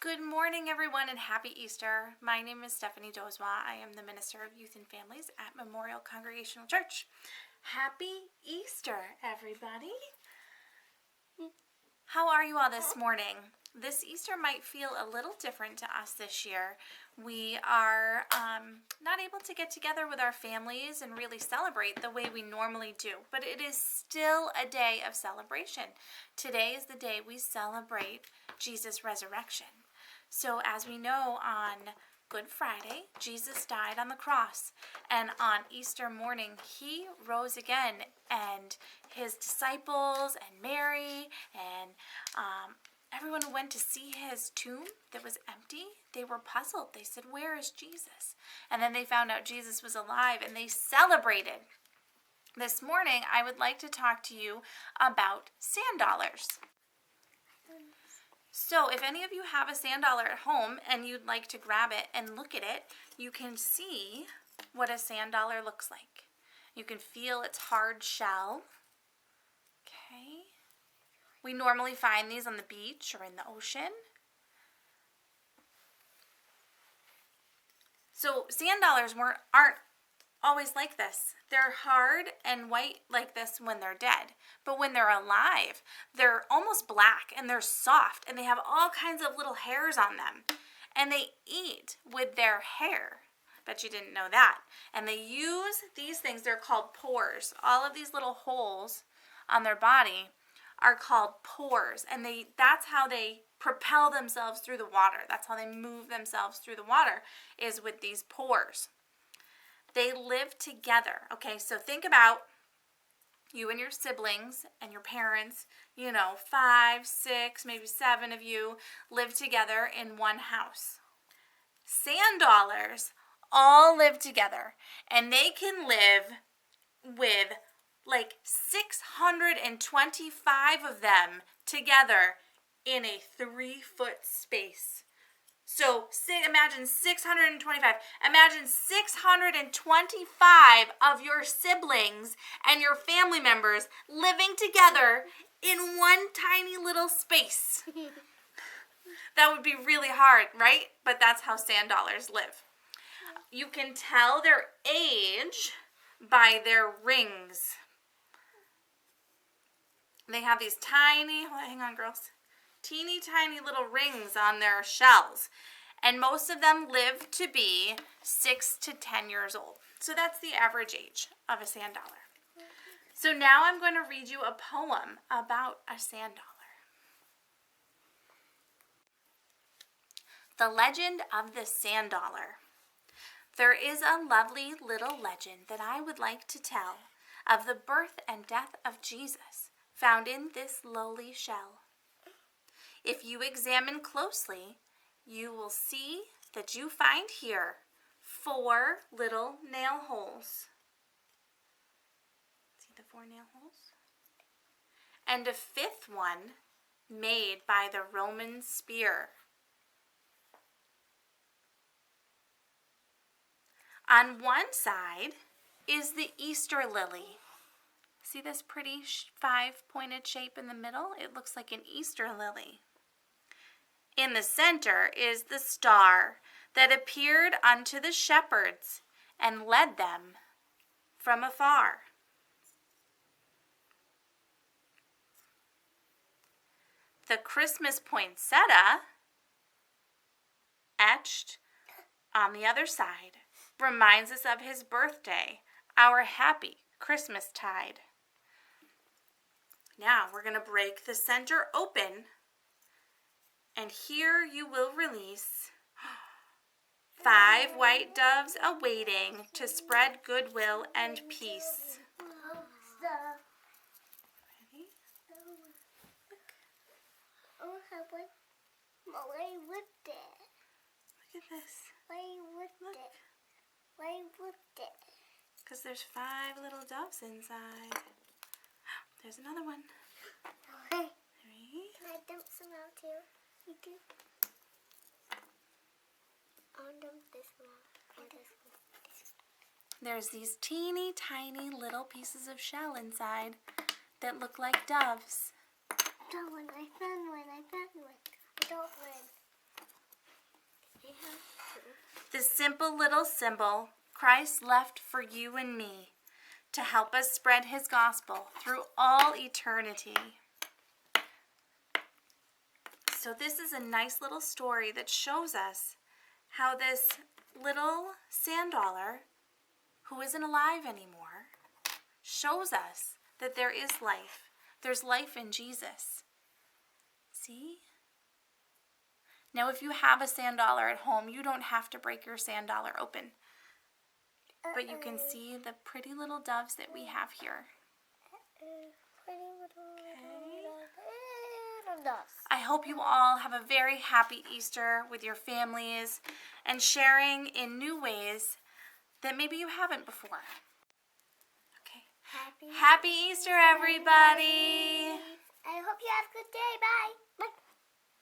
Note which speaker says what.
Speaker 1: Good morning, everyone, and happy Easter. My name is Stephanie Dozwa. I am the Minister of Youth and Families at Memorial Congregational Church. Happy Easter, everybody. How are you all this morning? This Easter might feel a little different to us this year. We are not able to get together with our families and really celebrate the way we normally do, but it is still a day of celebration. Today is the day we celebrate Jesus' resurrection. So as we know, on Good Friday, Jesus died on the cross, and on Easter morning, he rose again, and his disciples and Mary and everyone who went to see his tomb that was empty, they were puzzled. They said, "Where is Jesus?" And then they found out Jesus was alive, and they celebrated. This morning, I would like to talk to you about sand dollars. So if any of you have a sand dollar at home and you'd like to grab it and look at it, you can see what a sand dollar looks like. You can feel its hard shell. Okay. We normally find these on the beach or in the ocean. So sand dollars aren't always like this. They're hard and white like this when they're dead. But when they're alive, they're almost black and they're soft and they have all kinds of little hairs on them. And they eat with their hair. Bet you didn't know that. And they use these things, they're called pores. All of these little holes on their body are called pores. And that's how they propel themselves through the water. That's how they move themselves through the water, is with these pores. They live together. Okay, so think about you and your siblings and your parents, 5, 6, maybe 7 of you live together in one house. Sand dollars all live together, and they can live with like 625 of them together in a 3-foot space. So imagine 625. Imagine 625 of your siblings and your family members living together in one tiny little space. That would be really hard, right? But that's how sand dollars live. You can tell their age by their rings. They have these tiny, hang on girls, teeny tiny little rings on their shells. And most of them live to be 6 to 10 years old. So that's the average age of a sand dollar. So now I'm going to read you a poem about a sand dollar. The Legend of the Sand Dollar. There is a lovely little legend that I would like to tell of the birth and death of Jesus, found in this lowly shell. If you examine closely, you will see that you find here 4 little nail holes. See the 4 nail holes? And a 5th one made by the Roman spear. On one side is the Easter lily. See this pretty 5-pointed shape in the middle? It looks like an Easter lily. In the center is the star that appeared unto the shepherds and led them from afar. The Christmas poinsettia, etched on the other side, reminds us of his birthday, our happy Christmas tide. Now we're going to break the center open, and here you will release 5 white doves awaiting to spread goodwill and peace. Ready? Look at this. Look. Because there's 5 little doves inside. There's another one. Ready?
Speaker 2: I dump some out too. You do. I'll dump this one and this one.
Speaker 1: There's these teeny tiny little pieces of shell inside that look like doves.
Speaker 2: I found one. I don't win.
Speaker 1: a simple little symbol Christ left for you and me to help us spread his gospel through all eternity. So this is a nice little story that shows us how this little sand dollar, who isn't alive anymore, shows us that there is life. There's life in Jesus. See? Now, if you have a sand dollar at home, you don't have to break your sand dollar open. But you can see the pretty little doves that we have here.
Speaker 2: Pretty little doves.
Speaker 1: I hope you all have a very happy Easter with your families and sharing in new ways that maybe you haven't before. Okay. Happy Easter, everybody!
Speaker 2: I hope you have a good day. Bye. Bye.